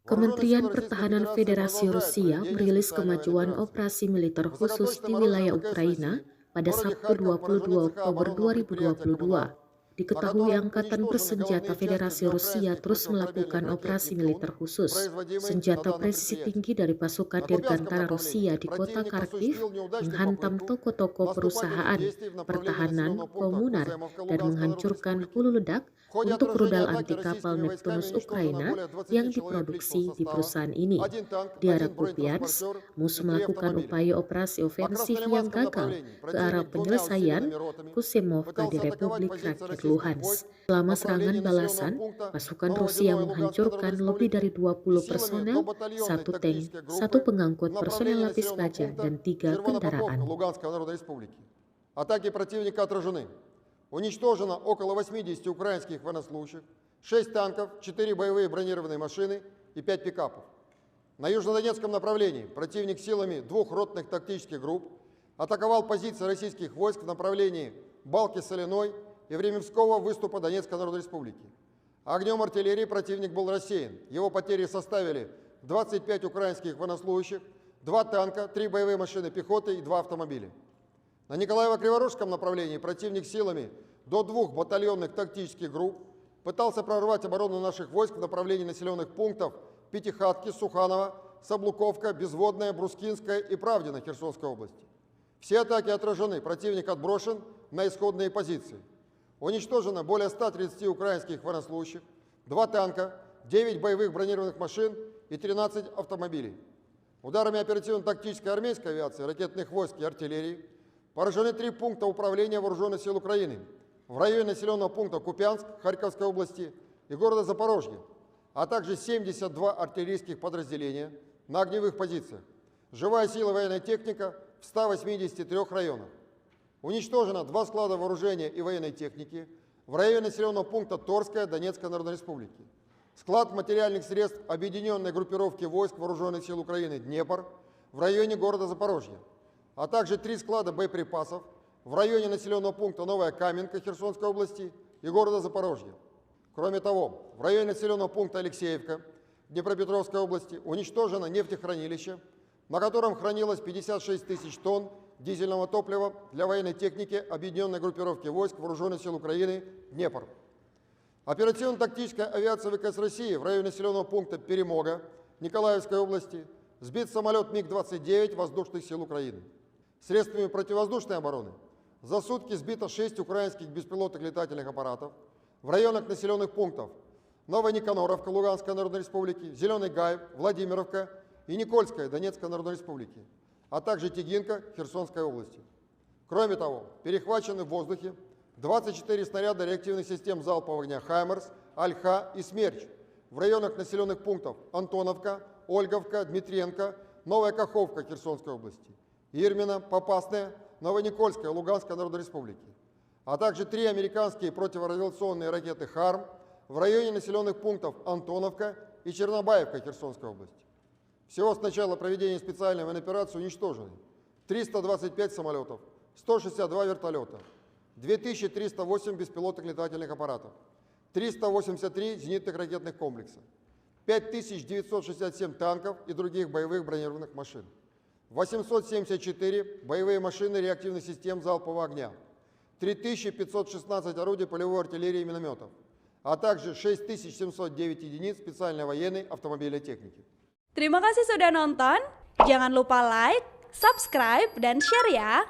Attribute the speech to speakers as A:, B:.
A: Kementerian Pertahanan Federasi Rusia merilis kemajuan operasi militer khusus di wilayah Ukraina pada Sabtu 22 Oktober 2022. Diketahui Angkatan Bersenjata Federasi Rusia terus melakukan operasi militer khusus. Senjata presisi tinggi dari pasukan Dirgantara Rusia di kota Kharkiv menghantam toko-toko perusahaan, pertahanan, komunar, dan menghancurkan hulu ledak untuk rudal anti kapal Neptunus Ukraina yang diproduksi di perusahaan ini. Di arah Kupiansk, musuh melakukan upaya operasi ofensif yang gagal ke arah penyelesaian Kusemovka di Republik Rakyat Luhansk. Selama serangan balasan, pasukan Rusia menghancurkan lebih dari 20 personel, 1 tank, 1 pengangkut personel lapis baja, dan 3 kendaraan.
B: Атаки противника отражены. Уничтожено около 80 украинских военнослужащих, 6 танков, 4 боевые бронированные машины и 5 пикапов. На южнодонецком направлении противник силами 2 ротных тактических групп атаковал позиции российских войск в направлении Балки-Соляной и Временского выступа Донецкой Народной Республики. Огнем артиллерии противник был рассеян. Его потери составили 25 украинских военнослужащих, 2 танка, 3 боевые машины пехоты и 2 автомобиля. На Николаево-Криворожском направлении противник силами до 2 батальонных тактических групп пытался прорвать оборону наших войск в направлении населенных пунктов Пятихатки, Суханово, Саблуковка, Безводная, Брускинская и Правдина Херсонской области. Все атаки отражены, противник отброшен на исходные позиции. Уничтожено более 130 украинских военнослужащих, 2 танка, 9 боевых бронированных машин и 13 автомобилей. Ударами оперативно-тактической армейской авиации, ракетных войск и артиллерии поражены 3 пункта управления вооруженных сил Украины в районе населенного пункта Купянск Харьковской области и города Запорожье, а также 72 артиллерийских подразделения на огневых позициях. Живая сила военная техника в 183 районах. Уничтожено 2 склада вооружения и военной техники в районе населенного пункта Торская Донецкой Народной Республики. Склад материальных средств Объединенной группировки войск Вооруженных сил Украины Днепр в районе города Запорожье, а также 3 склада боеприпасов в районе населенного пункта Новая Каменка Херсонской области и города Запорожье. Кроме того, в районе населенного пункта Алексеевка Днепропетровской области уничтожено нефтехранилище, на котором хранилось 56 тысяч тонн дизельного топлива для военной техники Объединенной группировки войск Вооруженных сил Украины Днепр. Оперативно-тактическая авиация ВКС России в районе населенного пункта Перемога Николаевской области сбит самолет МиГ-29 воздушных сил Украины. Средствами противовоздушной обороны за сутки сбито 6 украинских беспилотных летательных аппаратов в районах населенных пунктов Новая Никаноровка Луганской Народной Республики, Зеленый Гай, Владимировка и Никольская Донецкой Народной Республики, а также Тегинка Херсонской области. Кроме того, перехвачены в воздухе 24 снаряда реактивных систем залпового огня «Хаймерс», «Альха» и «Смерч» в районах населенных пунктов Антоновка, Ольговка, Дмитриенко, Новая Каховка Херсонской области, Ирмина, Попасная, Новоникольская Луганской Народной Республики, а также 3 американские противорадиационные ракеты «Харм» в районе населенных пунктов Антоновка и Чернобаевка Херсонской области. Всего с начала проведения специальной военной операции уничтожены 325 самолетов, 162 вертолета, 2308 беспилотных летательных аппаратов, 383 зенитных ракетных комплекса, 5967 танков и других боевых бронированных машин, 874 боевые машины реактивных систем залпового огня, 3516 орудий полевой артиллерии и минометов, а также 6709 единиц специальной военной автомобильной техники.
C: Terima kasih sudah nonton. Jangan lupa like, subscribe, dan share ya.